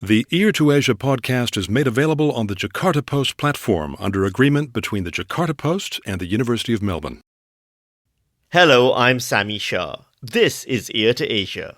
The Ear to Asia podcast is made available on the Jakarta Post platform under agreement between the Jakarta Post and the University of Melbourne. Hello, I'm Sami Shah. This is Ear to Asia.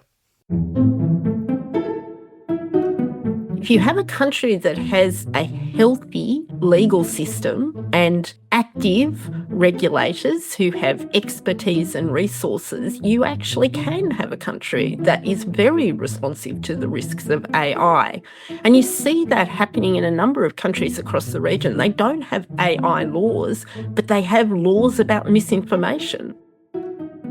If you have a country that has a healthy legal system and active regulators who have expertise and resources, you actually can have a country that is very responsive to the risks of AI. And you see that happening in a number of countries across the region. They don't have AI laws, but they have laws about misinformation.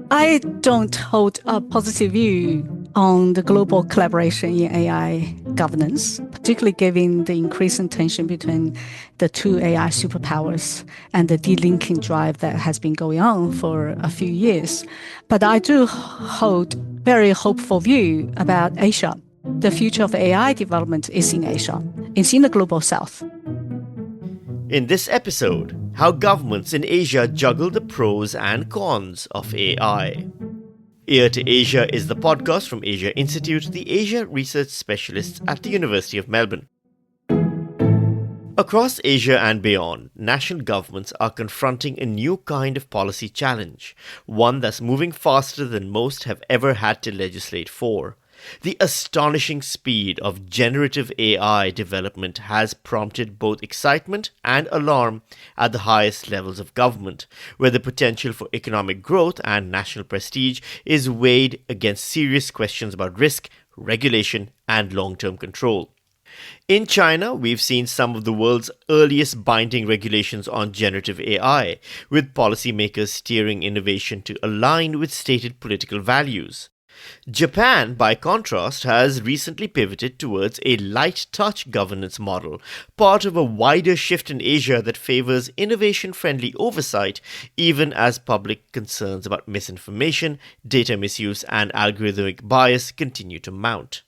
I don't hold a positive view on the global collaboration in AI governance, particularly given the increasing tension between the two AI superpowers and the delinking drive that has been going on for a few years. But I do hold very hopeful view about Asia. The future of AI development is in Asia. It's in the global south. In this episode, how governments in Asia juggle the pros and cons of AI. Ear to Asia is the podcast from Asia Institute, the Asia research specialists at the University of Melbourne. Across Asia and beyond, national governments are confronting a new kind of policy challenge, one that's moving faster than most have ever had to legislate for. The astonishing speed of generative AI development has prompted both excitement and alarm at the highest levels of government, where the potential for economic growth and national prestige is weighed against serious questions about risk, regulation, and long-term control. In China, we've seen some of the world's earliest binding regulations on generative AI, with policymakers steering innovation to align with stated political values. Japan, by contrast, has recently pivoted towards a light-touch governance model, part of a wider shift in Asia that favors innovation-friendly oversight, even as public concerns about misinformation, data misuse, and algorithmic bias continue to mount.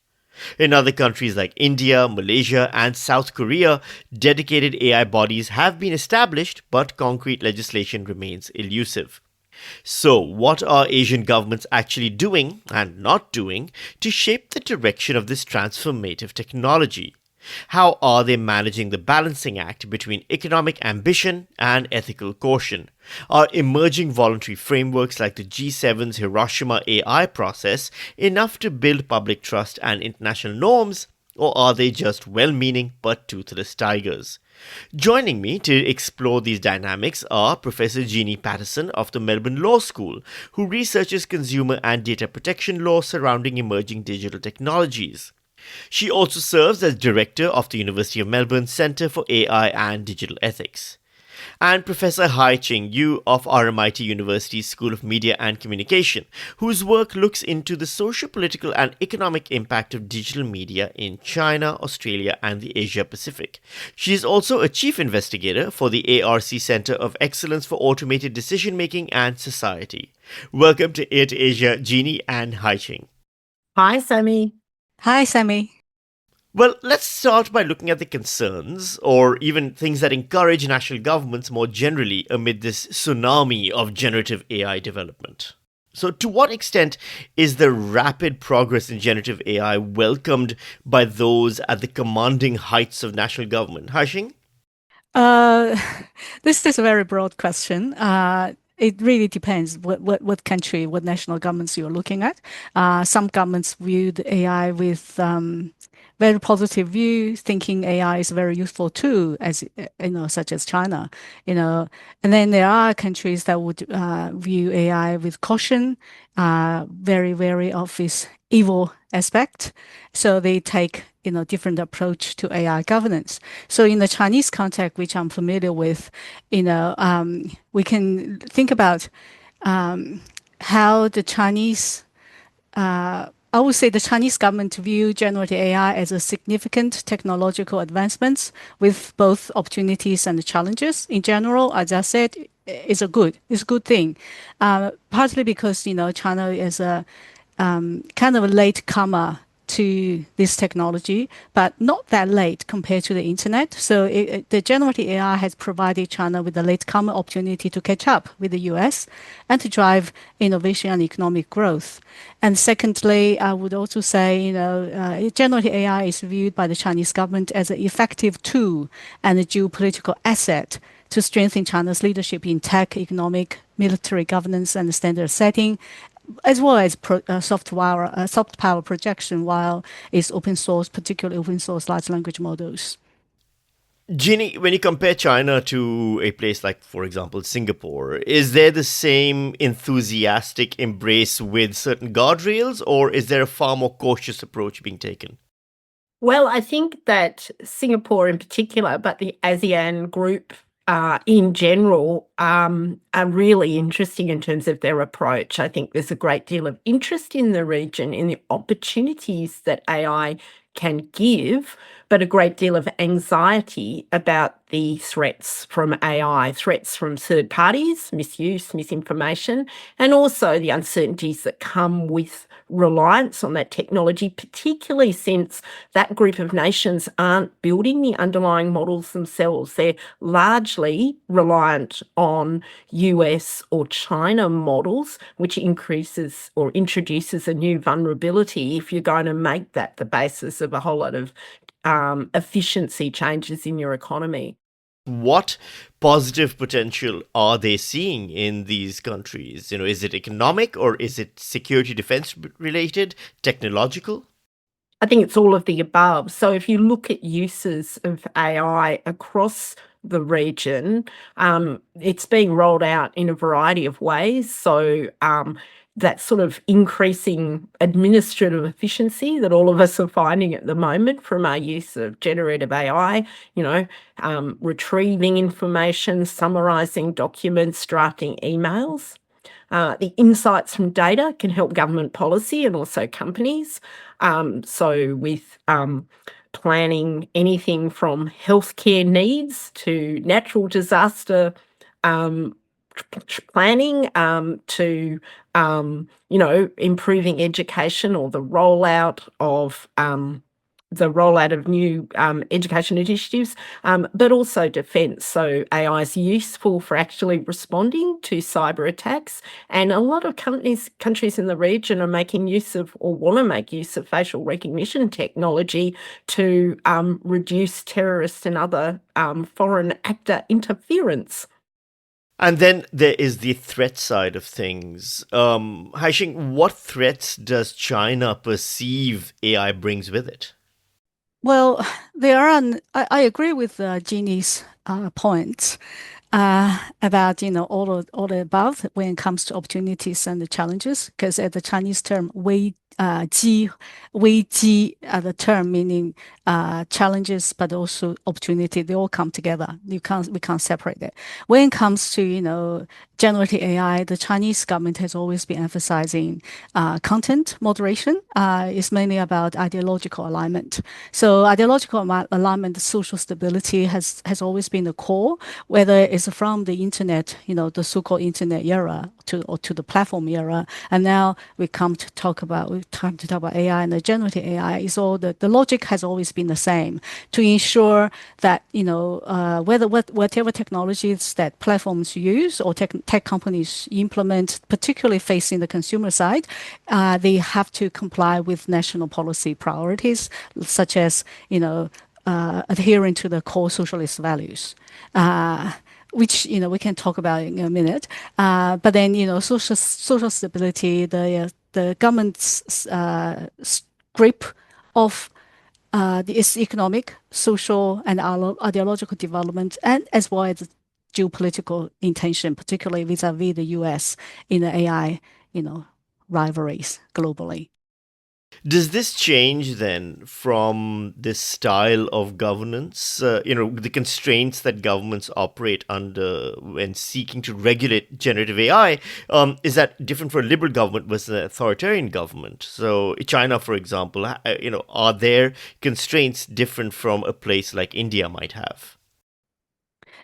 In other countries like India, Malaysia, and South Korea, dedicated AI bodies have been established, but concrete legislation remains elusive. So, what are Asian governments actually doing and not doing to shape the direction of this transformative technology? How are they managing the balancing act between economic ambition and ethical caution? Are emerging voluntary frameworks like the G7's Hiroshima AI process enough to build public trust and international norms, or are they just well-meaning but toothless tigers? Joining me to explore these dynamics are Professor Jeannie Patterson of the Melbourne Law School, who researches consumer and data protection law surrounding emerging digital technologies. She also serves as director of the University of Melbourne Centre for AI and Digital Ethics. And Professor Hai-Ching Yu of RMIT University's School of Media and Communication, whose work looks into the socio-political and economic impact of digital media in China, Australia, and the Asia-Pacific. She is also a chief investigator for the ARC Centre of Excellence for Automated Decision-Making and Society. Welcome to Ear to Asia, Jeannie and Hai-Ching. Hi, Sami. Hi, Sami. Well, let's start by looking at the concerns, or even things that encourage national governments more generally amid this tsunami of generative AI development. So, to what extent is the rapid progress in generative AI welcomed by those at the commanding heights of national government? Hai-Ching? This is a very broad question. It really depends what country, what national governments you're looking at. Some governments view the AI with very positive view, thinking AI is a very useful tool, as such as China, and then there are countries that would view AI with caution, very wary of its evil aspect. So they take different approach to AI governance. So in the Chinese context, which I'm familiar with, we can think about how the Chinese I would say the Chinese government view generative AI as a significant technological advancements with both opportunities and challenges. In general, as I said, it's a good thing. Partly because China is a kind of a late comer to this technology, but not that late compared to the internet. So the generative AI has provided China with a latecomer opportunity to catch up with the US and to drive innovation and economic growth. And secondly, I would also say, generative AI is viewed by the Chinese government as an effective tool and a geopolitical asset to strengthen China's leadership in tech, economic, military governance, and standard setting, as well as soft power projection, while it's open source, particularly open source large language models. Ginny, when you compare China to a place like, for example, Singapore, is there the same enthusiastic embrace with certain guardrails, or is there a far more cautious approach being taken? Well, I think that Singapore in particular, but the ASEAN group in general, are really interesting in terms of their approach. I think there's a great deal of interest in the region, in the opportunities that AI can give, but a great deal of anxiety about the threats from AI, threats from third parties, misuse, misinformation, and also the uncertainties that come with reliance on that technology, particularly since that group of nations aren't building the underlying models themselves. They're largely reliant on US or China models, which increases or introduces a new vulnerability if you're going to make that the basis of a whole lot of efficiency changes in your economy. What positive potential are they seeing in these countries? Is it economic, or is it security defense related, technological? I think it's all of the above. So if you look at uses of AI across the region, it's being rolled out in a variety of ways. So that sort of increasing administrative efficiency that all of us are finding at the moment from our use of generative AI, retrieving information, summarising documents, drafting emails. The insights from data can help government policy and also companies. So with planning anything from healthcare needs to natural disaster planning to improving education or the rollout of new education initiatives, but also defence. So AI is useful for actually responding to cyber attacks, and a lot of countries in the region are making use of or want to make use of facial recognition technology to reduce terrorist and other foreign actor interference. And then there is the threat side of things. Haixing, what threats does China perceive AI brings with it? Well, I agree with Jeannie's points about all the above when it comes to opportunities and the challenges. Because at the Chinese term, 危机, the term meaning challenges, but also opportunity. They all come together. We can't separate it. When it comes to generative AI, the Chinese government has always been emphasizing content moderation. It's mainly about ideological alignment. So ideological alignment, social stability has always been the core, whether it's from the internet, the so-called internet era to the platform era. And now we come to talk about AI and the generative AI. Is all the logic has always been the same to ensure that whatever technologies that platforms use or tech companies implement, particularly facing the consumer side, they have to comply with national policy priorities, such as adhering to the core socialist values. Which we can talk about in a minute, but then social stability, the government's grip of its economic, social, and ideological development, and as well as geopolitical intention, particularly vis-a-vis the US in the AI, rivalries globally. Does this change then from this style of governance, the constraints that governments operate under when seeking to regulate generative AI? Is that different for a liberal government versus an authoritarian government? So, China, for example, are there constraints different from a place like India might have?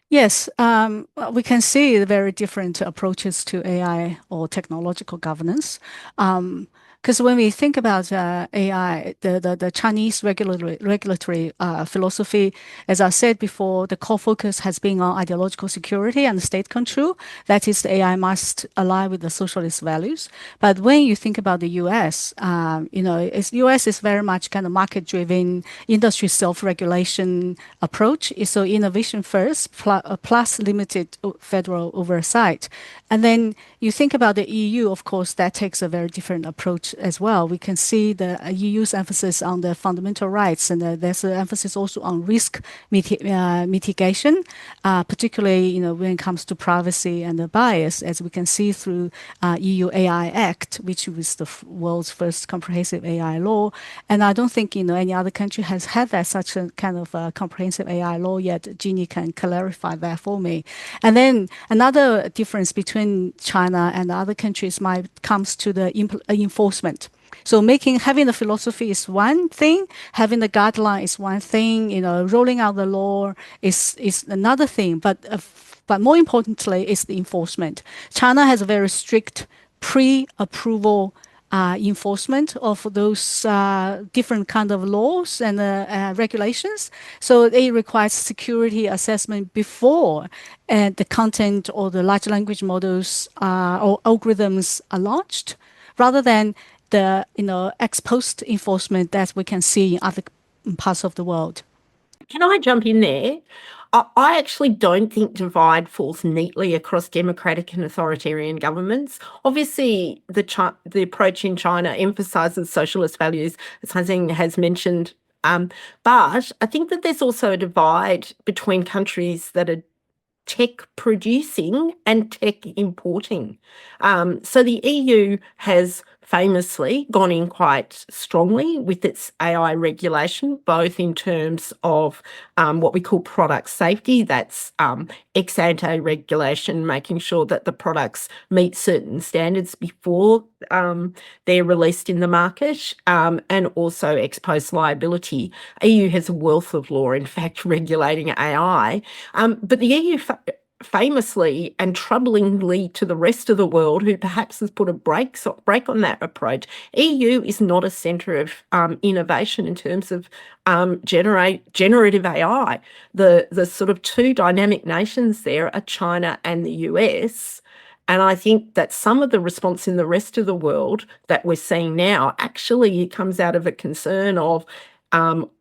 Yes, we can see the very different approaches to AI or technological governance. Because when we think about AI, the Chinese regulatory philosophy, as I said before, the core focus has been on ideological security and state control. That is, the AI must align with the socialist values. But when you think about the US, US is very much kind of market-driven, industry self-regulation approach. So innovation first, plus limited federal oversight. And then you think about the EU, of course, that takes a very different approach as well. We can see the EU's emphasis on the fundamental rights, and there's an emphasis also on risk mitigation, particularly when it comes to privacy and the bias, as we can see through EU AI Act, which was the world's first comprehensive AI law. And I don't think any other country has had that such a kind of comprehensive AI law yet. Jeannie can clarify that for me. And then another difference between China and other countries comes to the enforcement. So having the philosophy is one thing, having the guideline is one thing, rolling out the law is another thing. But more importantly, is the enforcement. China has a very strict pre-approval enforcement of those different kind of laws and regulations. So it requires security assessment before the content or the large language models or algorithms are launched, rather than the ex post enforcement that we can see in other parts of the world. Can I jump in there? I actually don't think divide falls neatly across democratic and authoritarian governments. Obviously, the approach in China emphasizes socialist values, as Hazing has mentioned. But I think that there's also a divide between countries that are tech producing and tech importing. So the EU has famously gone in quite strongly with its AI regulation, both in terms of what we call product safety, that's ex ante regulation, making sure that the products meet certain standards before they're released in the market, and also ex post liability. EU has a wealth of law, in fact, regulating AI, but the EU famously and troublingly to the rest of the world, who perhaps has put a brake on that approach, EU is not a centre of innovation in terms of generative AI. The sort of two dynamic nations there are China and the US. And I think that some of the response in the rest of the world that we're seeing now actually comes out of a concern of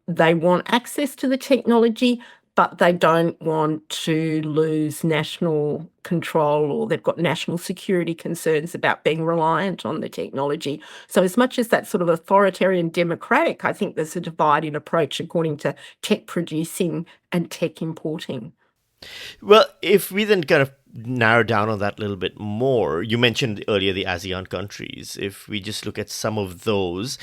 they want access to the technology, but they don't want to lose national control, or they've got national security concerns about being reliant on the technology. So as much as that sort of authoritarian democratic, I think there's a divide in approach according to tech producing and tech importing. Well, if we then kind of narrow down on that a little bit more, you mentioned earlier the ASEAN countries. If we just look at some of those,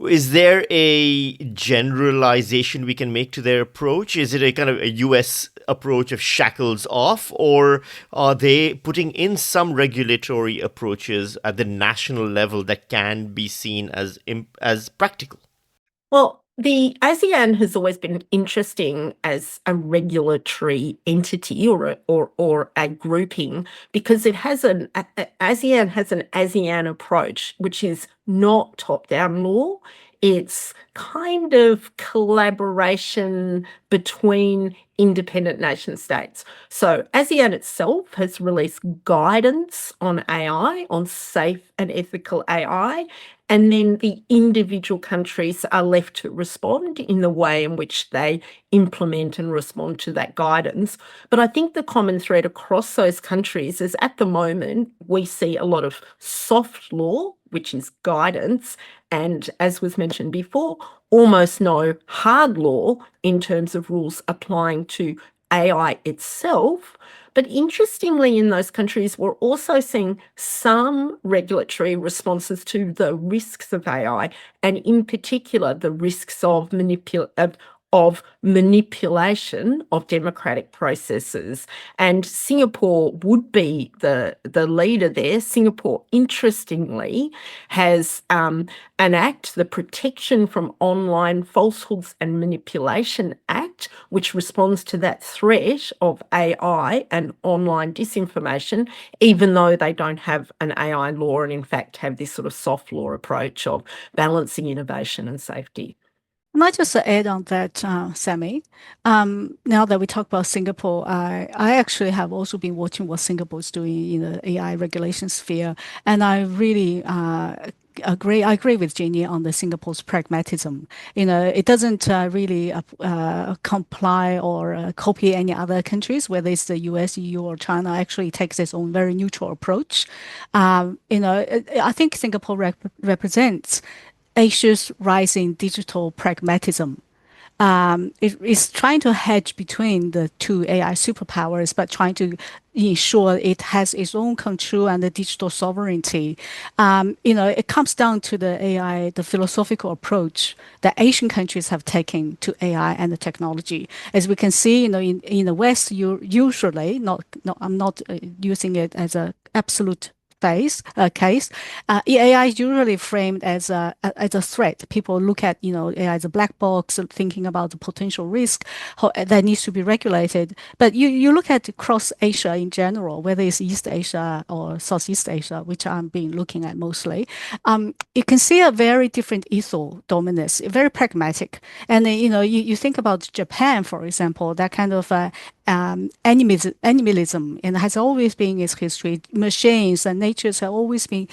is there a generalization we can make to their approach? Is it a kind of a US approach of shackles off, or are they putting in some regulatory approaches at the national level that can be seen as practical? Well, the ASEAN has always been interesting as a regulatory entity or a grouping, because it has ASEAN has an ASEAN approach, which is not top-down law. It's kind of collaboration between independent nation states. So ASEAN itself has released guidance on AI, on safe and ethical AI, and then the individual countries are left to respond in the way in which they implement and respond to that guidance. But I think the common thread across those countries is, at the moment, we see a lot of soft law, which is guidance, and, as was mentioned before, almost no hard law in terms of rules applying to AI itself. But interestingly, in those countries, we're also seeing some regulatory responses to the risks of AI, and in particular, the risks of of manipulation of democratic processes. And Singapore would be the leader there. Singapore, interestingly, has an act, the Protection from Online Falsehoods and Manipulation Act, which responds to that threat of AI and online disinformation, even though they don't have an AI law and in fact have this sort of soft law approach of balancing innovation and safety. Not just to add on that, Sammy, now that we talk about Singapore, I actually have also been watching what Singapore is doing in the AI regulation sphere, and I really agree. I agree with Jeannie on the Singapore's pragmatism. It doesn't really comply or copy any other countries, whether it's the US, EU, or China. Actually, takes its own very neutral approach. I think Singapore represents Asia's rising digital pragmatism. It's trying to hedge between the two AI superpowers, but trying to ensure it has its own control and the digital sovereignty. It comes down to the AI, the philosophical approach that Asian countries have taken to AI and the technology. As we can see, in the West, you usually I'm not using it as a absolute case, AI is usually framed as a threat. People look at AI as a black box, thinking about the potential risk that needs to be regulated. But you look at across Asia in general, whether it's East Asia or Southeast Asia, which I'm been looking at mostly, you can see a very different ethos dominance, very pragmatic. And you think about Japan, for example, that kind of animalism, and has always been its history. Machines and natures have always been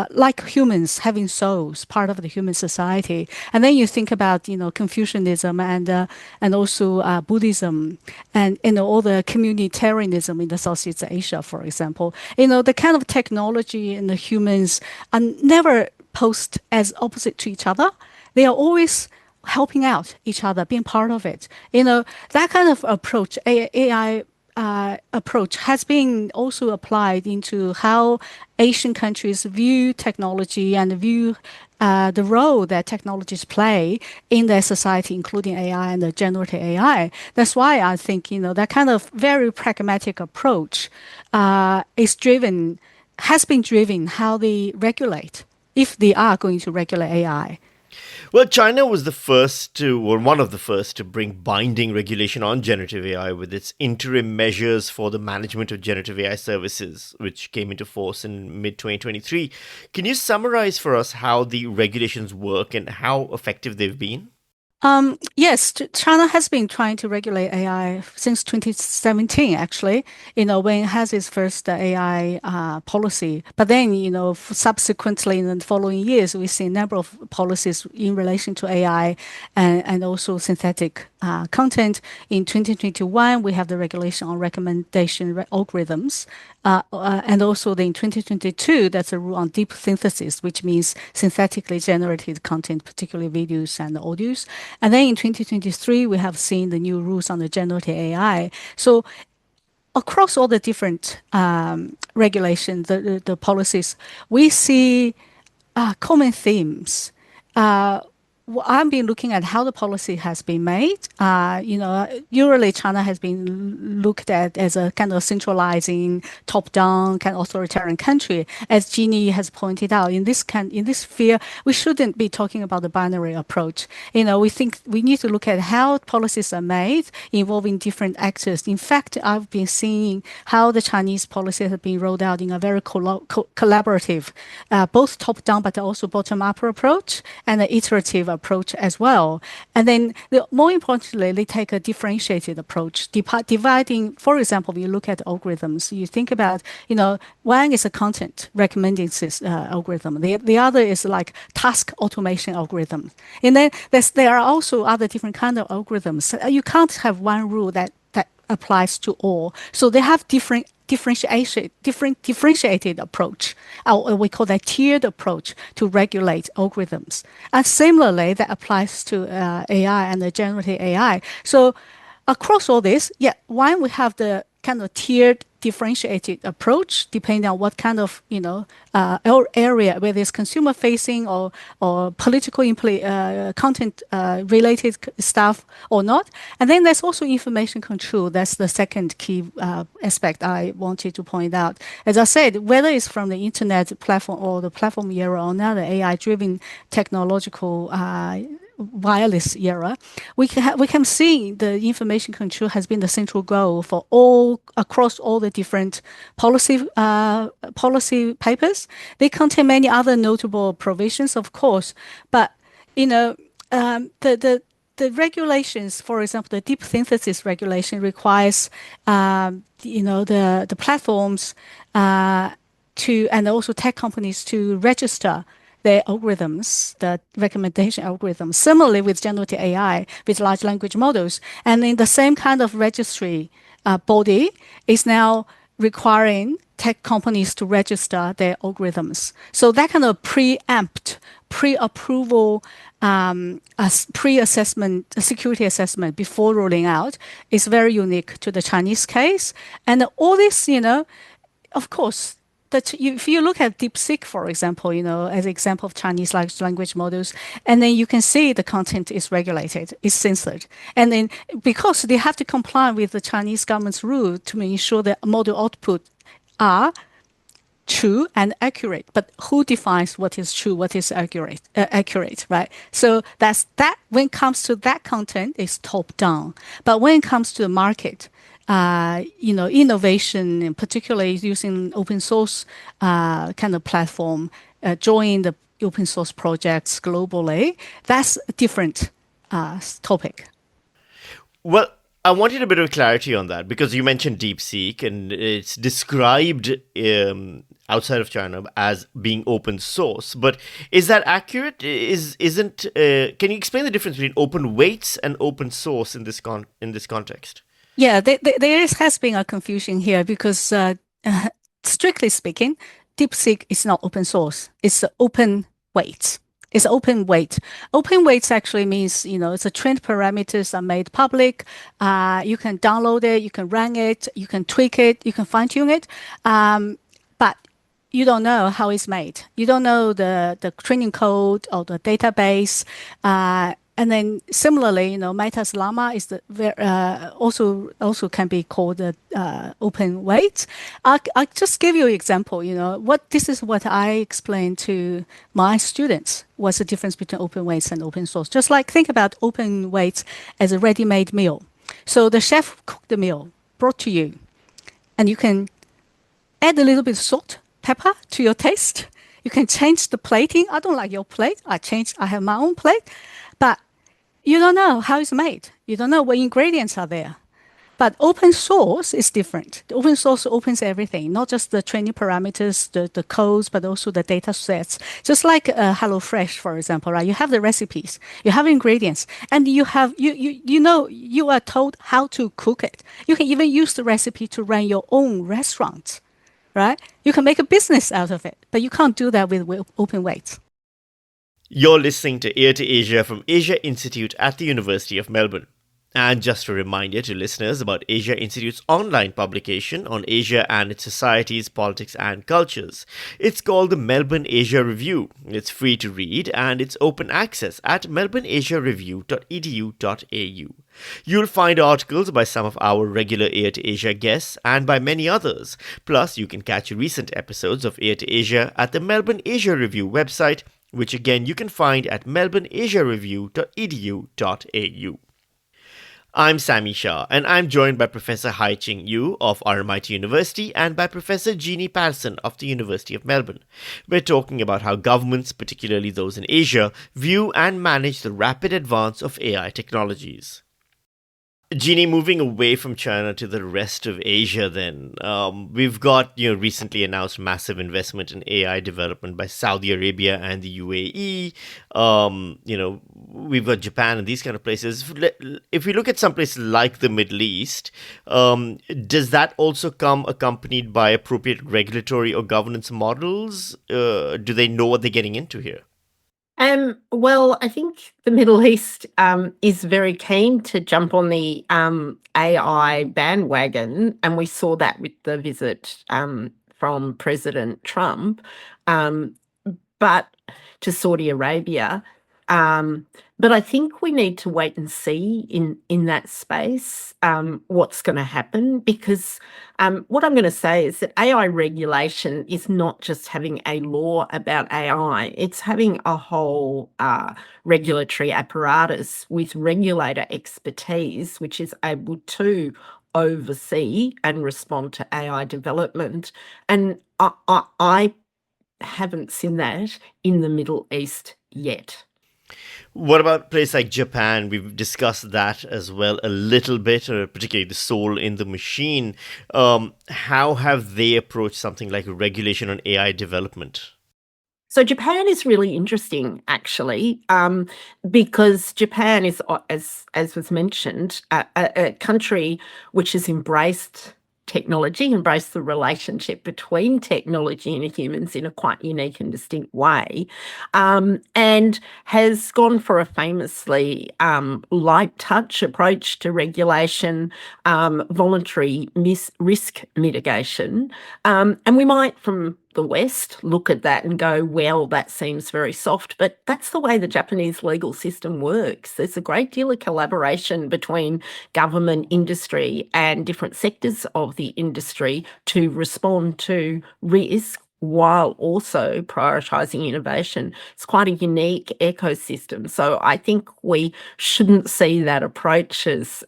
like humans, having souls, part of the human society. And then you think about Confucianism and also Buddhism and all the communitarianism in the Southeast Asia, for example. The kind of technology and the humans are never posed as opposite to each other. They are always helping out each other, being part of it. That kind of approach, AI approach, has been also applied into how Asian countries view technology and view the role that technologies play in their society, including AI and the generative AI. That's why I think that kind of very pragmatic approach has been driven how they regulate, if they are going to regulate AI. Well, China was the first to, or one of the first to bring binding regulation on generative AI with its interim measures for the management of generative AI services, which came into force in mid 2023. Can you summarize for us how the regulations work and how effective they've been? Yes, China has been trying to regulate AI since 2017, actually, when it has its first AI policy. But then, subsequently in the following years, we've seen a number of policies in relation to AI and also synthetic content. In 2021, we have the regulation on recommendation algorithms. And also in 2022, that's a rule on deep synthesis, which means synthetically generated content, particularly videos and audios. And then in 2023, we have seen the new rules on the generative AI. So across all the different regulations, the policies, we see common themes. I've been looking at how the policy has been made. Usually China has been looked at as a kind of centralizing, top-down, kind of authoritarian country. As Jeannie has pointed out, in this sphere, we shouldn't be talking about the binary approach. We think we need to look at how policies are made involving different actors. In fact, I've been seeing how the Chinese policies have been rolled out in a very collaborative, both top-down but also bottom-up approach and an iterative approach as well. And then more importantly, they take a differentiated approach, dividing, for example, when you look at algorithms, you think about, one is a content recommending algorithm. The other is like task automation algorithm. And then there are also other different kind of algorithms. You can't have one rule that applies to all. So they have differentiated approach. We call that tiered approach to regulate algorithms. And similarly, that applies to AI and the generative AI. So across all this, one, we have the kind of tiered, differentiated approach depending on what kind of area, whether it's consumer facing or political content related stuff or not. And then there's also information control. That's the second key aspect I wanted to point out. As I said, whether it's from the internet platform or the platform era or now the AI driven technological wireless era, we can see the information control has been the central goal for across all the different policy papers. They contain many other notable provisions, of course, but the regulations, for example, the deep synthesis regulation requires the platforms and also tech companies to register their algorithms, the recommendation algorithms. Similarly with generative AI, with large language models. And in the same kind of registry body is now requiring tech companies to register their algorithms. So that kind of pre-approval, pre-assessment, security assessment before rolling out is very unique to the Chinese case. And all this, of course, if you look at DeepSeek, for example, as an example of Chinese large language models, and then you can see the content is regulated, is censored. And then because they have to comply with the Chinese government's rule to ensure that model output are true and accurate. But who defines what is true, what is accurate, right? So that's that. When it comes to that content, it's top down. But when it comes to the market, innovation, and particularly using open source kind of platform, join the open source projects globally, that's a different topic. Well, I wanted a bit of clarity on that because you mentioned DeepSeek and it's described outside of China as being open source. But is that accurate? Isn't? Can you explain the difference between open weights and open source in this context? Yeah, there has been a confusion here because strictly speaking, DeepSeek is not open source. It's open weights. It's open weight. Open weights actually means, it's a trained parameters are made public. You can download it, you can run it, you can tweak it, you can fine tune it. But you don't know how it's made. You don't know the training code or the database. And then similarly, Meta's Llama is also can be called the open weight. I'll just give you an example. This is what I explain to my students. What's the difference between open weights and open source? Just like think about open weights as a ready-made meal. So the chef cooked the meal, brought to you, and you can add a little bit of salt, pepper to your taste. You can change the plating. I don't like your plate. I have my own plate, but you don't know how it's made. You don't know what ingredients are there. But open source is different. The open source opens everything, not just the training parameters, the codes, but also the data sets. Just like HelloFresh, for example, right? You have the recipes, you have ingredients, and you are told how to cook it. You can even use the recipe to run your own restaurant, right? You can make a business out of it, but you can't do that with open weights. You're listening to Ear to Asia from Asia Institute at the University of Melbourne. And just a reminder to listeners about Asia Institute's online publication on Asia and its societies, politics and cultures. It's called the Melbourne Asia Review. It's free to read and it's open access at melbourneasiareview.edu.au. You'll find articles by some of our regular Ear to Asia guests and by many others. Plus, you can catch recent episodes of Ear to Asia at the Melbourne Asia Review website, which again you can find at melbourneasiareview.edu.au. I'm Sammy Shah, and I'm joined by Professor Hai-Ching Yu of RMIT University and by Professor Jeannie Patterson of the University of Melbourne. We're talking about how governments, particularly those in Asia, view and manage the rapid advance of AI technologies. Jeannie, moving away from China to the rest of Asia then, we've got, recently announced massive investment in AI development by Saudi Arabia and the UAE. We've got Japan and these kind of places. If we look at some places like the Middle East, does that also come accompanied by appropriate regulatory or governance models? Do they know what they're getting into here? Well, I think the Middle East is very keen to jump on the AI bandwagon, and we saw that with the visit from President Trump. Um, but to Saudi Arabia. Um, but I think we need to wait and see in that space what's going to happen, because what I'm going to say is that AI regulation is not just having a law about AI, it's having a whole regulatory apparatus with regulator expertise, which is able to oversee and respond to AI development. And I haven't seen that in the Middle East yet. What about a place like Japan? We've discussed that as well a little bit, particularly the soul in the machine. How have they approached something like regulation on AI development? So Japan is really interesting, actually, because Japan is, as was mentioned, a country which has embraced technology, embraced the relationship between technology and humans in a quite unique and distinct way, and has gone for a famously light touch approach to regulation, voluntary risk mitigation, and we might, from the West, look at that and go, well, that seems very soft, but that's the way the Japanese legal system works. There's a great deal of collaboration between government, industry, and different sectors of the industry to respond to risk while also prioritising innovation. It's quite a unique ecosystem. So I think we shouldn't see that approach as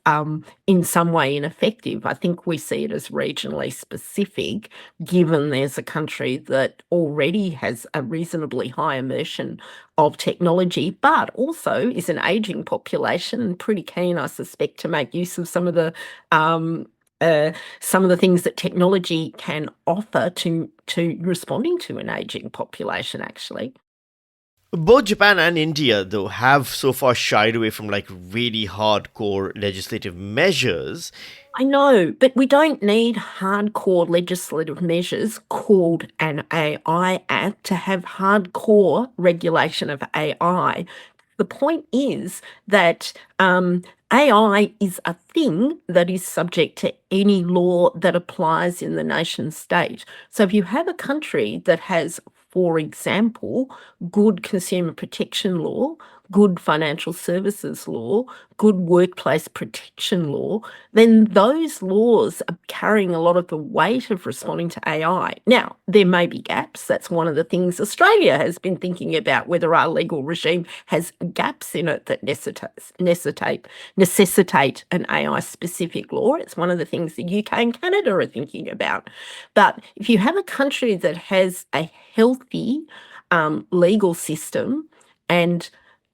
in some way ineffective. I think we see it as regionally specific, given there's a country that already has a reasonably high immersion of technology, but also is an ageing population and pretty keen, I suspect, to make use of some of the things that technology can offer to responding to an ageing population, actually. Both Japan and India, though, have so far shied away from like really hardcore legislative measures. I know, but we don't need hardcore legislative measures called an AI Act to have hardcore regulation of AI. The point is that AI is a thing that is subject to any law that applies in the nation state. So if you have a country that has, for example, good consumer protection law, good financial services law, good workplace protection law, then those laws are carrying a lot of the weight of responding to AI. Now, there may be gaps. That's one of the things Australia has been thinking about, whether our legal regime has gaps in it that necessitate an AI-specific law. It's one of the things the UK and Canada are thinking about. But if you have a country that has a healthy legal system and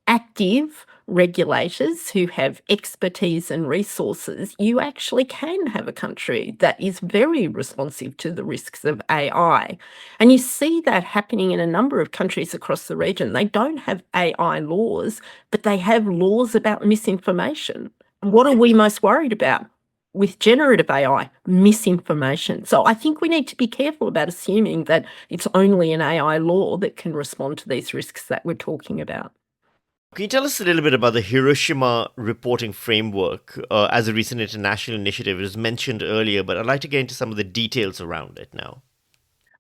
active regulators who have expertise and resources, you actually can have a country that is very responsive to the risks of AI. And you see that happening in a number of countries across the region. They don't have AI laws, but they have laws about misinformation. What are we most worried about with generative AI? Misinformation. So I think we need to be careful about assuming that it's only an AI law that can respond to these risks that we're talking about. Can you tell us a little bit about the Hiroshima reporting framework as a recent international initiative? It was mentioned earlier, but I'd like to get into some of the details around it now.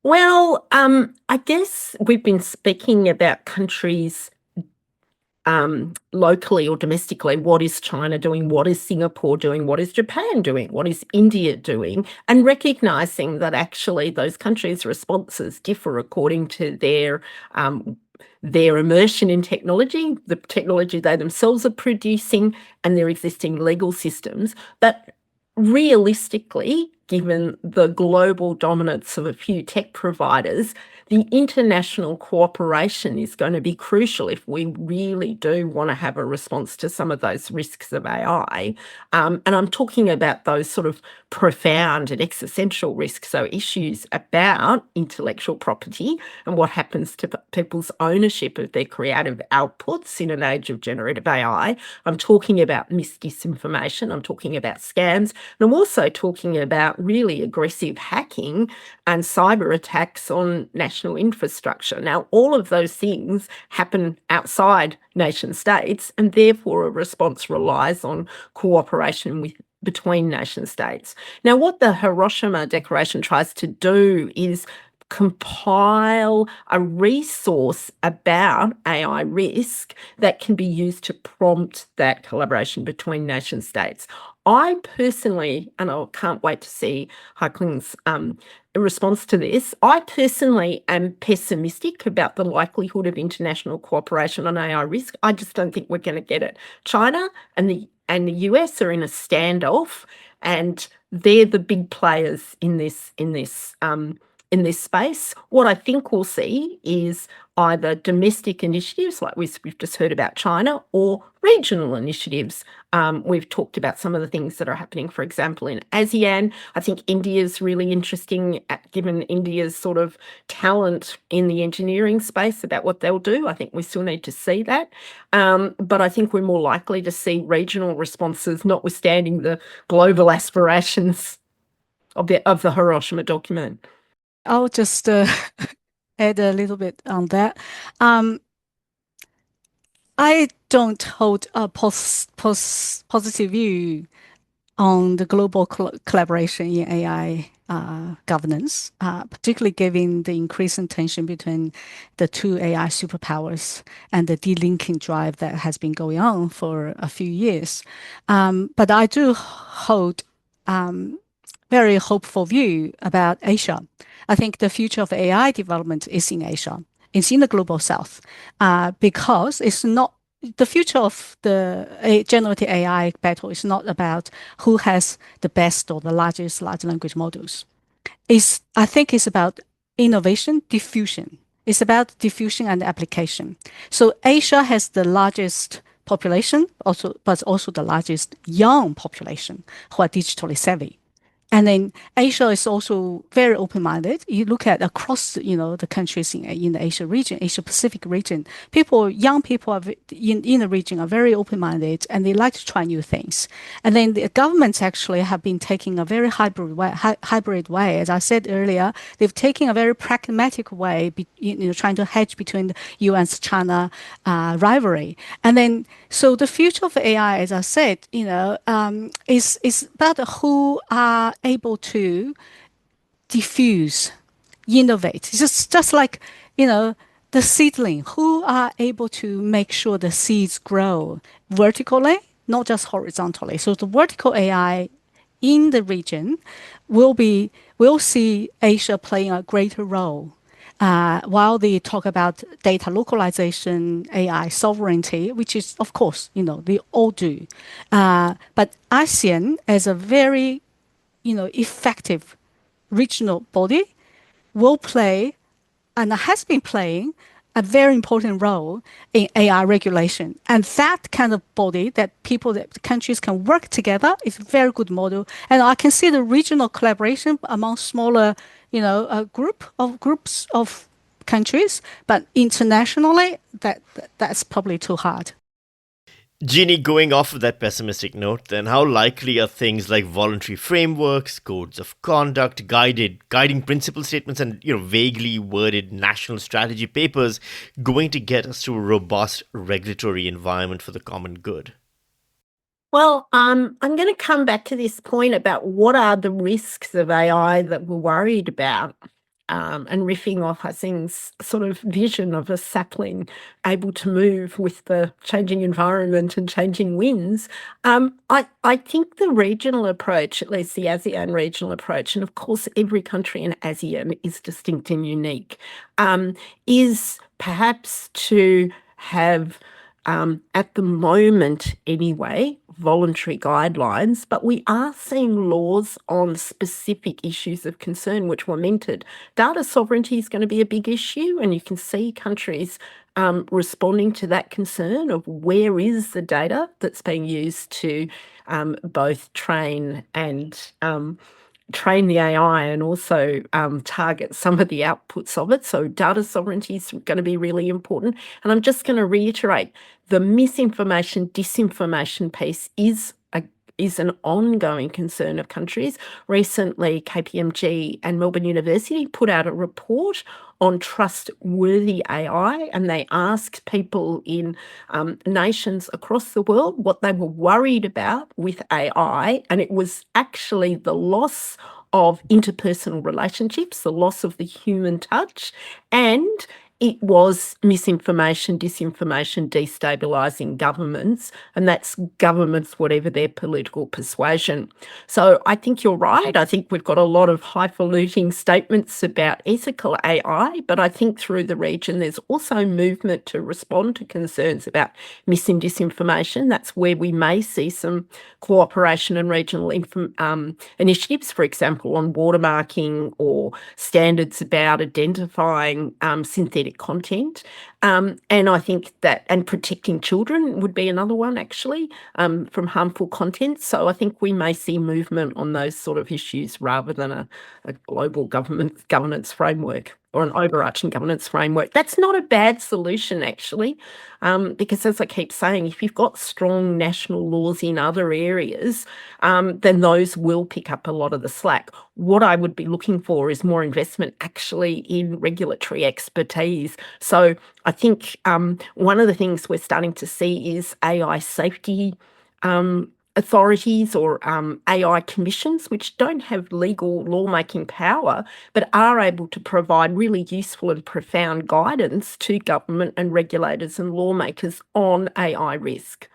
Well, I guess we've been speaking about countries locally or domestically. What is China doing? What is Singapore doing? What is Japan doing? What is India doing? And recognising that actually those countries' responses differ according to their immersion in technology, the technology they themselves are producing, and their existing legal systems. But realistically, given the global dominance of a few tech providers, the international cooperation is going to be crucial if we really do want to have a response to some of those risks of AI. And I'm talking about those sort of profound and existential risks, so issues about intellectual property and what happens to people's ownership of their creative outputs in an age of generative AI. I'm talking about disinformation. I'm talking about scams. And I'm also talking about really aggressive hacking and cyber attacks on national infrastructure. Now, all of those things happen outside nation states, and therefore a response relies on cooperation between nation states. Now, what the Hiroshima Declaration tries to do is compile a resource about AI risk that can be used to prompt that collaboration between nation states. I personally, and I can't wait to see Haikling's response to this, I personally am pessimistic about the likelihood of international cooperation on AI risk. I just don't think we're going to get it. China and the US are in a standoff, and they're the big players in this space. What I think we'll see is either domestic initiatives, like we've just heard about China, or regional initiatives. We've talked about some of the things that are happening, for example, in ASEAN. I think India's really interesting, given India's sort of talent in the engineering space about what they'll do. I think we still need to see that. But I think we're more likely to see regional responses, notwithstanding the global aspirations of the Hiroshima document. I'll just add a little bit on that. I don't hold a positive view on the global collaboration in AI governance, particularly given the increasing tension between the two AI superpowers and the delinking drive that has been going on for a few years. But I do hold very hopeful view about Asia. I think the future of AI development is in Asia. It's in the global south, because it's not the future of the generative AI battle is not about who has the best or the largest large language models. I think it's about innovation diffusion. It's about diffusion and application. So Asia has the largest population, but also the largest young population who are digitally savvy. And then Asia is also very open-minded. You look at across, the countries in the Asia region, Asia Pacific region, young people in the region are very open-minded, and they like to try new things. And then the governments actually have been taking a very hybrid way. As I said earlier, they've taken a very pragmatic way, trying to hedge between the US-China rivalry. And then, so the future of AI, as I said, is about who are able to diffuse, innovate. It's just like, the seedling, who are able to make sure the seeds grow vertically, not just horizontally. So the vertical AI in the region will see Asia playing a greater role. While they talk about data localization, AI sovereignty, which is, of course, they all do. But ASEAN, as a very effective regional body, will play and has been playing a very important role in AI regulation. And that kind of body that countries can work together is a very good model. And I can see the regional collaboration among smaller, groups of countries, but internationally, that's probably too hard. Jeannie, going off of that pessimistic note, then how likely are things like voluntary frameworks, codes of conduct, guiding principle statements, and vaguely worded national strategy papers going to get us to a robust regulatory environment for the common good? Well, I'm going to come back to this point about what are the risks of AI that we're worried about. And riffing off Hassing's sort of vision of a sapling able to move with the changing environment and changing winds. I think the regional approach, at least the ASEAN regional approach, and of course every country in ASEAN is distinct and unique, is perhaps to have, at the moment anyway, voluntary guidelines, but we are seeing laws on specific issues of concern which were minted. Data sovereignty is going to be a big issue, and you can see countries responding to that concern of where is the data that's being used to both train the AI and also target some of the outputs of it. So data sovereignty is going to be really important. And I'm just going to reiterate, the misinformation, disinformation piece is is an ongoing concern of countries. Recently, KPMG and Melbourne University put out a report on trustworthy AI, and they asked people in nations across the world what they were worried about with AI, and it was actually the loss of interpersonal relationships, the loss of the human touch, and it was misinformation, disinformation, destabilising governments, and that's governments, whatever their political persuasion. So I think you're right. I think we've got a lot of highfalutin statements about ethical AI, but I think through the region there's also movement to respond to concerns about mis and disinformation. That's where we may see some cooperation and regional initiatives, for example, on watermarking or standards about identifying synthetic content. And I think that, and protecting children would be another one actually, from harmful content. So I think we may see movement on those sort of issues rather than a global governance framework or an overarching governance framework. That's not a bad solution actually, because as I keep saying, if you've got strong national laws in other areas, then those will pick up a lot of the slack. What I would be looking for is more investment actually in regulatory expertise. So I think one of the things we're starting to see is AI safety authorities or AI commissions, which don't have legal lawmaking power, but are able to provide really useful and profound guidance to government and regulators and lawmakers on AI risk.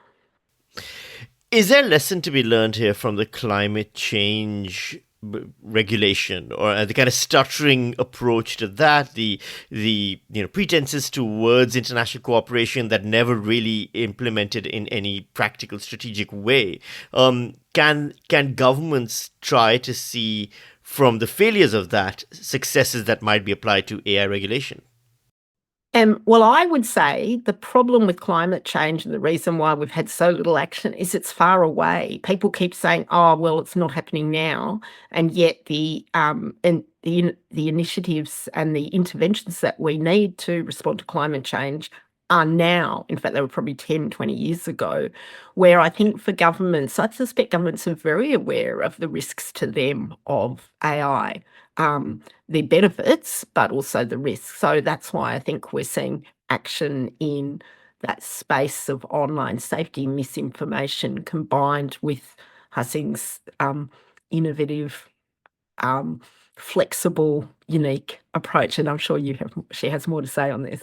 Is there a lesson to be learned here from the climate change regulation, or the kind of stuttering approach to that, the pretenses towards international cooperation that never really implemented in any practical strategic way? Can governments try to see from the failures of that successes that might be applied to AI regulation? Well, I would say the problem with climate change and the reason why we've had so little action is it's far away. People keep saying, "Oh, well, it's not happening now," and yet the initiatives and the interventions that we need to respond to climate change are now. In fact, they were probably 10, 20 years ago, where I think for governments, I suspect governments are very aware of the risks to them of AI. The benefits, but also the risks. So that's why I think we're seeing action in that space of online safety, misinformation, combined with Hussing's innovative, flexible, unique approach. And I'm sure she has more to say on this.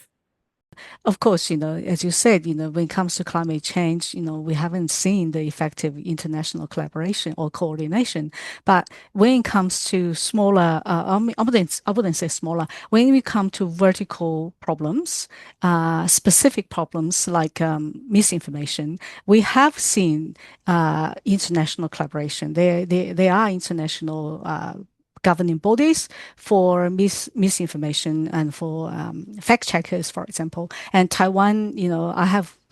Of course, as you said, when it comes to climate change, we haven't seen the effective international collaboration or coordination. But when it comes to smaller, I wouldn't say smaller, when we come to vertical problems, specific problems like misinformation, we have seen international collaboration. There are international governing bodies for misinformation and for fact checkers, for example. And Taiwan, I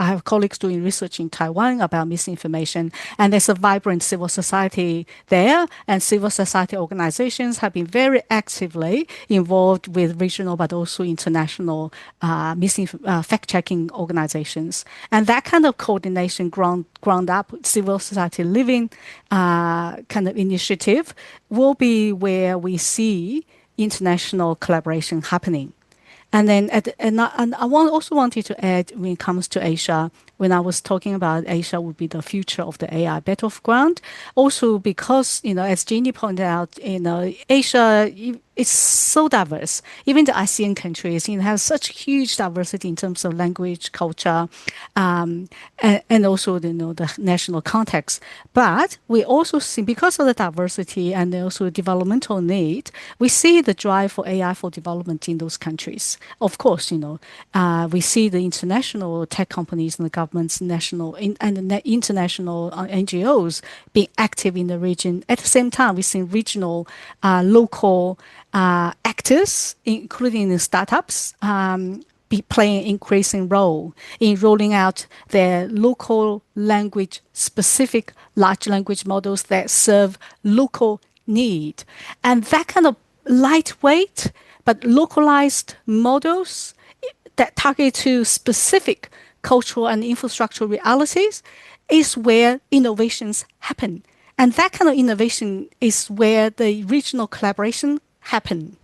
have colleagues doing research in Taiwan about misinformation, and there's a vibrant civil society there, and civil society organizations have been very actively involved with regional but also international fact-checking organizations. And that kind of coordination, ground up civil society living kind of initiative will be where we see international collaboration happening. And then, also wanted to add, when it comes to Asia, when I was talking about Asia would be the future of the AI battleground, also because, as Jeannie pointed out, Asia is so diverse. Even the ASEAN countries, has such huge diversity in terms of language, culture, and also, the national context. But we also see, because of the diversity and also developmental need, we see the drive for AI for development in those countries. Of course, we see the international tech companies and the governments, national and the international NGOs being active in the region. At the same time, we see regional, local actors, including the startups, be playing an increasing role in rolling out their local language specific large language models that serve local need. And that kind of lightweight but localized models that target to specific cultural and infrastructural realities is where innovations happen. And that kind of innovation is where the regional collaboration happen.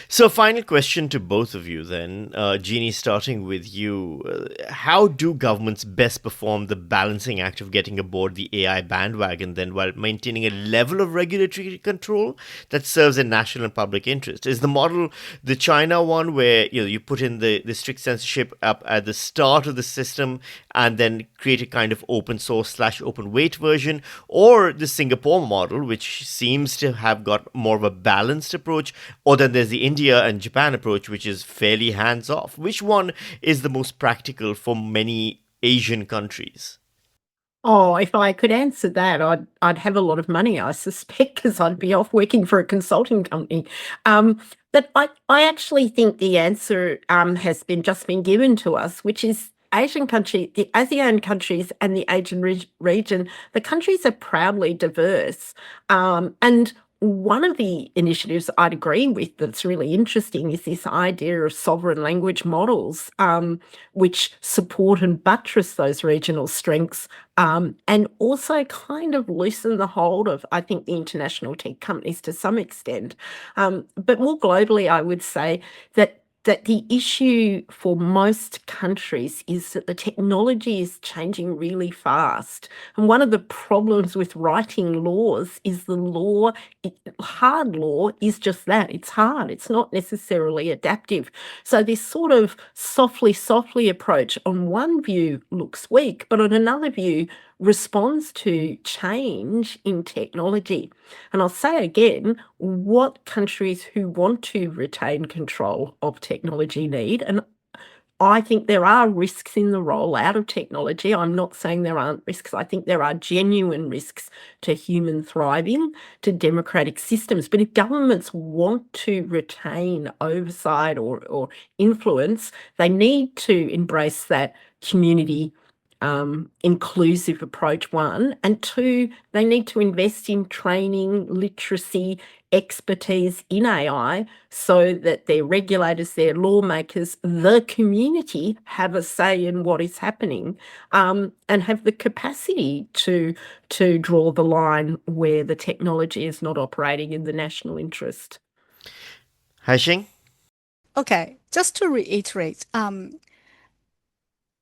So, final question to both of you then. Jeannie, starting with you. How do governments best perform the balancing act of getting aboard the AI bandwagon then while maintaining a level of regulatory control that serves a national and public interest? Is the model the China one where you put in the strict censorship up at the start of the system and then create a kind of open source slash open weight version, or the Singapore model, which seems to have got more of a balanced approach, or then there's the India and Japan approach, which is fairly hands off? Which one is the most practical for many Asian countries? Oh, if I could answer that, I'd have a lot of money, I suspect, because I'd be off working for a consulting company. But I actually think the answer has just been given to us, which is the ASEAN countries and the Asian region, the countries are proudly diverse. And one of the initiatives I'd agree with that's really interesting is this idea of sovereign language models, which support and buttress those regional strengths, and also kind of loosen the hold of, I think, the international tech companies to some extent. But more globally, I would say that the issue for most countries is that the technology is changing really fast. And one of the problems with writing laws is hard law is just that. It's hard. It's not necessarily adaptive. So this sort of softly approach on one view looks weak, but on another view responds to change in technology. And I'll say again, what countries who want to retain control of technology need, and I think there are risks in the rollout of technology. I'm not saying there aren't risks. I think there are genuine risks to human thriving, to democratic systems. But if governments want to retain oversight or influence, they need to embrace that community inclusive approach, one, and two, they need to invest in training, literacy, expertise in AI so that their regulators, their lawmakers, the community have a say in what is happening, and have the capacity to draw the line where the technology is not operating in the national interest. Haisheng? Okay, just to reiterate,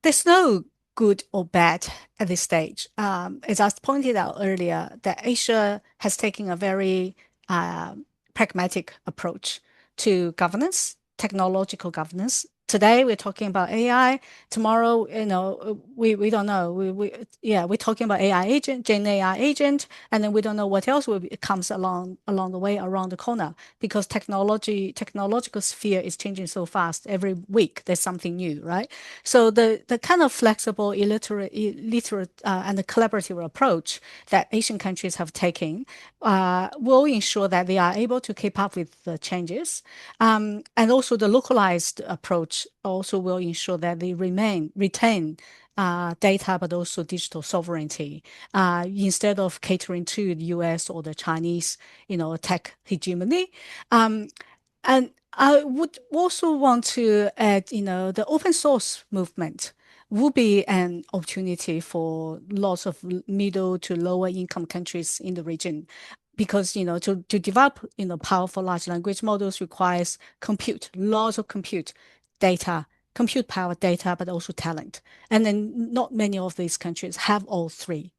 there's no good or bad at this stage. As I pointed out earlier, that Asia has taken a very pragmatic approach to governance, technological governance. Today we're talking about AI. Tomorrow, we don't know. We're talking about AI agent, Gen AI agent, and then we don't know what else comes along the way around the corner, because technological sphere is changing so fast. Every week there's something new, right? So the kind of flexible, illiterate, and the collaborative approach that Asian countries have taken will ensure that they are able to keep up with the changes, and also the localized approach also will ensure that they retain data, but also digital sovereignty, instead of catering to the US or the Chinese, tech hegemony. And I would also want to add, the open source movement will be an opportunity for lots of middle to lower income countries in the region, because to develop powerful large language models requires lots of compute power, data, but also talent. And then not many of these countries have all three.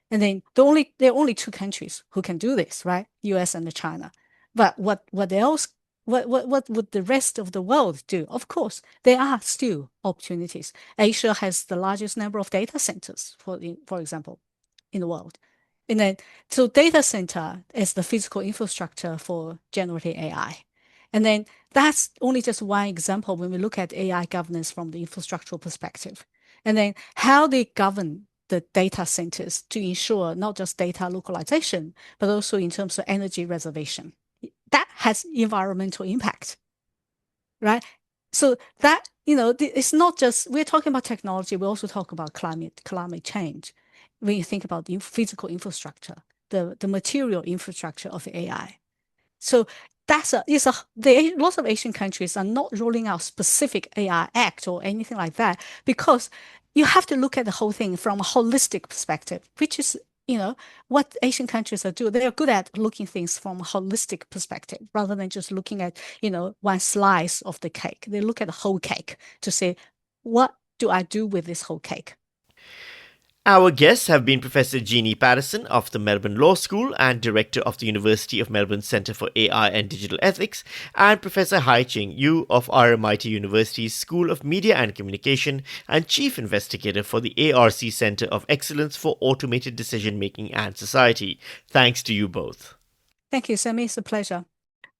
And then there are only two countries who can do this, right? US and China. But what else? What would the rest of the world do? Of course, there are still opportunities. Asia has the largest number of data centers, for example, in the world. And then, so data center is the physical infrastructure for generative AI. And then that's only just one example when we look at AI governance from the infrastructural perspective. And then how they govern the data centers to ensure not just data localization, but also in terms of energy reservation. That has environmental impact, right? So that, it's not just, we're talking about technology, we also talk about climate change. When you think about the physical infrastructure, the material infrastructure of AI. So lots of Asian countries are not rolling out specific AI act or anything like that, because you have to look at the whole thing from a holistic perspective, which is, what Asian countries are doing. They are good at looking things from a holistic perspective rather than just looking at, one slice of the cake. They look at the whole cake to say, what do I do with this whole cake? Our guests have been Professor Jeannie Patterson of the Melbourne Law School and Director of the University of Melbourne Centre for AI and Digital Ethics, and Professor Hai-Ching Yu of RMIT University's School of Media and Communication and Chief Investigator for the ARC Centre of Excellence for Automated Decision Making and Society. Thanks to you both. Thank you, Sammy. It's a pleasure.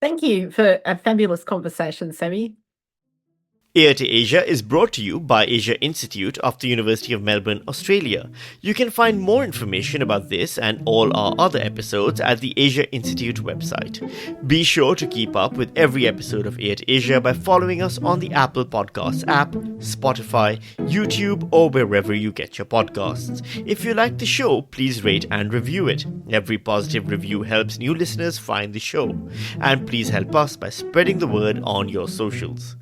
Thank you for a fabulous conversation, Sammy. Ear to Asia is brought to you by Asia Institute of the University of Melbourne, Australia. You can find more information about this and all our other episodes at the Asia Institute website. Be sure to keep up with every episode of Ear to Asia by following us on the Apple Podcasts app, Spotify, YouTube, or wherever you get your podcasts. If you like the show, please rate and review it. Every positive review helps new listeners find the show. And please help us by spreading the word on your socials.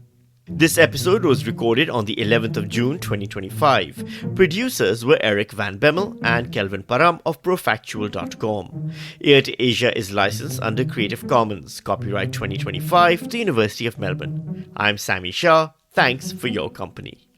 This episode was recorded on the 11th of June 2025. Producers were Eric Van Bemmel and Kelvin Param of Profactual.com. Ear to Asia is licensed under Creative Commons, copyright 2025, the University of Melbourne. I'm Sammy Shah. Thanks for your company.